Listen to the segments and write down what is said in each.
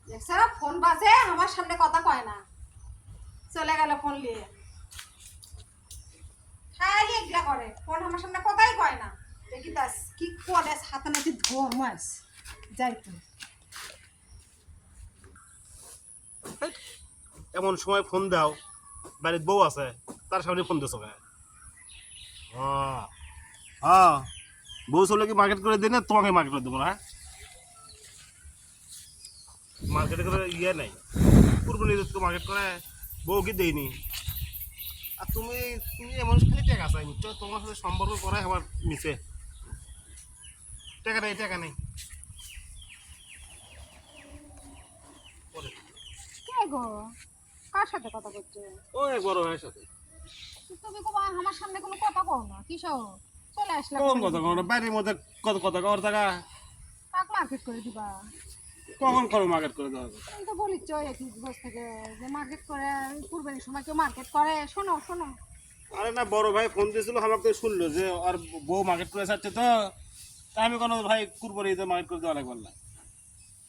দেখছ ফোন বাজে আমার সামনে কথা কয় না, চলে গেল ফোন নিয়ে। খালি এগুলা করে, ফোন আমার সামনে কথাই কয় না। দেখি তাস কি করে হাতে নাকি ধোর মাস যাই তো। এমন সময় ফোন দাও, বাড়ির বউ আছে তার সামনে ফোন দিছো কেন? হ্যাঁ, বউ চলে কি মার্কেট করে দিই না তোমাকে মার্কেট করে দেবো না? মার্কেটে করে ইয়ে নাই, পূর্ব নিজের তো মার্কেট করে বউ কি দেয়নি। আর তুমি তুমি এমন খালি টাকা চাই, বুঝছো? তোমার সাথে সম্পর্ক করাই আমার নিচে টাকা নেই, টাকা নেই। কে গো, কার সাথে কথা বলছো? ওই বড় ভাইয়ের সাথে। তুমি কো আমার সামনে কোনো কথা কও না, কিসো চলে আসলাম। কোন কথা কও না? বাড়ির মধ্যে কত কথা কওয়ার টাকা কাক মার্কেট করে দিবা? কখন করো মার্কেট করে দেওয়া? তুমি তো বলিচ্ছ একই বস থেকে যে মার্কেট করে, কুরবানির সময় কেউ মার্কেট করে। শোনো শোনো, আরে না, বড় ভাই ফোন দিয়েছিল, আমাকে শুনলো যে আর বউ মার্কেট করে যাচ্ছে, তো তা আমি কোনো ভাই কুরবানি ঈদে মার্কেট করে দেওয়া লাগবে না।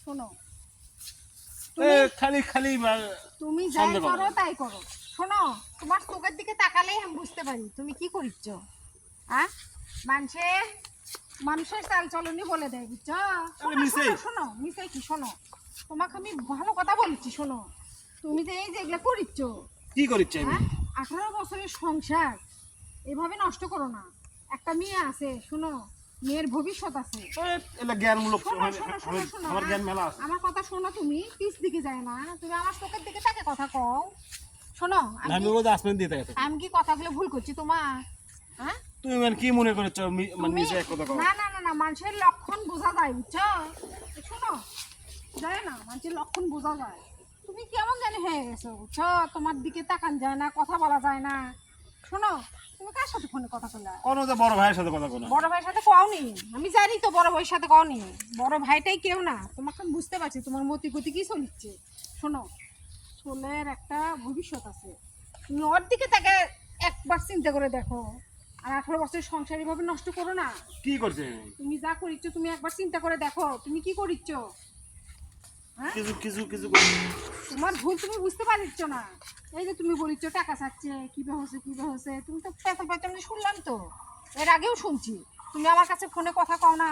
শোনো খালি খালি তুমি যাই করো তাই করো। শোনো, তোমার চোখের দিকে তাকালেই আমি বুঝতে পারি তুমি কি করিচ্ছ। হ্যাঁ, মানুষের চাল চলনি বলে দেয়, বুঝছো? শোনো মিশে কি, শোনো তোমাকে আমি ভালো কথা বলছি। শোনো, তুমি যে এই যে এগুলো করিচ্ছ, কি করিচ্ছি আমি? 18 বছরের সংসার এভাবে নষ্ট করো না। একটা মেয়ে আছে, শোনো, মেয়ের ভবিষ্যৎ আছে। জ্ঞানমূলক আমার জ্ঞান মেলা আছে। আমার কথা শোনো, তুমি পিছ দিকে যায় না, তুমি আমার চোখের দিকে তাকে কথা কও। শোনো, আমি কি কথাগুলো ভুল করছি তোমার? হ্যাঁ, তুমি মানে কি মনে করছো নিজে এক কথা কও? না না না না, মানুষের লক্ষণ বোঝা যায়, বুঝছো? শোনো, যায় না, মানুষের লক্ষণ বোঝা যায়। তুমি কেমন জানি হয়ে গেছো, বুঝছো? তোমার দিকে তাকান যায় না, কথা বলা যায় না। শোনো, তুমি কার সাথে ফোনে কথা বললা? কোনো তো বড় ভাইয়ের সাথে কথা বলো। বড় ভাইয়ের সাথে কওনি? আমি জানি তো বড় ভাইয়ের সাথে কওনি। বড় ভাইটাই কেউ না, তোমাকে আমি বুঝতে পারছি তোমার মতি গতি কি চলিচ্ছে। শোনো, ছোলের একটা ভবিষ্যৎ আছে, তুমি ওর দিকে তাকে একবার চিন্তা করে দেখো। আর 18 বছরের সংসার এভাবে নষ্ট করো না। কি করছে তুমি যা করিচ্ছ তুমি একবার চিন্তা করে দেখো, তুমি কি করিচ্ছ। কিছু কিছু কিছু তোমার ভুল তুমি বুঝতে পারছ না। এই যে তুমি বলিচ্ছ টাকা চাচ্ছে, কিভাবে হচ্ছে কিভাবে হচ্ছে, তুমি তো পেছন পেছন শুনলাম তো, এর আগেও শুনছি। তুমি আমার কাছে ফোনে কথা কও না,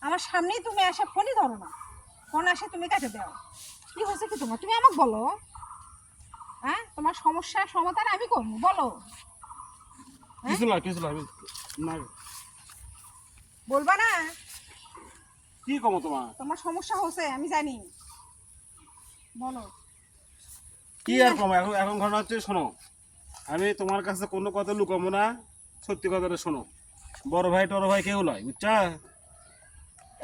আমার সামনেই তুমি এসে ফোনই ধরো না, ফোন আসে তুমি কাটে দাও। কি হচ্ছে কি তোমার, তুমি আমাকে বলো। হ্যাঁ, তোমার সমস্যার সমাধান আমি করবো, বলো। কিছু না কিছু না, বলবা না? কি কমো তোমার? তোমার সমস্যা হচ্ছে আমি জানি, বলো। কি আর কম? এখন ঘটনা হচ্ছে, শোনো, আমি তোমার কাছে কোনো কথা লুকাবো না, সত্যি কথাটা শোনো। বড় ভাই টড় ভাই কেউ নয়, বুঝছা?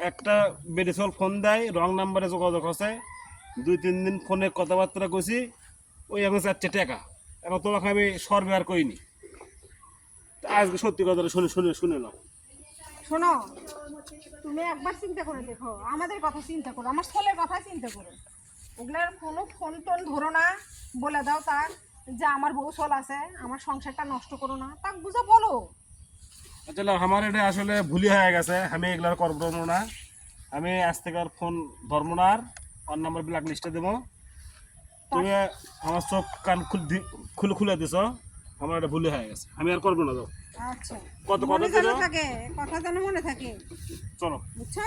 একটা বেডিসল ফোন দেয়, রং নাম্বারে যোগাযোগ আছে, 2-3 দিন ফোনে কথাবার্তা কইছি, ওই এখন চাচ্ছে টাকা। এখন তোমাকে আমি সরবরাহ করিনি, আজকে সত্যি কথাটা শুনে শুনে শুনে নাও। শোনো, তুমি একবার চিন্তা করে দেখো, আমাদের কথা চিন্তা করো, আমার ছেলের কথা চিন্তা করো। ওগুলার কোনো ফোন টোন ধরো না, বলে দাও তার যে আমার বউ চল আছে, আমার সংসারটা নষ্ট করো না, তাক বুঝা বলো। আচ্ছা, আমার এটা আসলে ভুলই হয়ে গেছে, আমি এগুলার করবো না। আমি আজ থেকে আর ফোন ধরবো না, আর নাম্বার ব্ল্যাক লিস্টে দেবো। তুমি আমার চোখ কান খুলে দিছ, আমার এটা ভুলই হয়ে গেছে, আমি আর করবো না। আচ্ছা, কত মনে কথা থাকে, কথা যেন মনে থাকে, চলো। বুঝছো?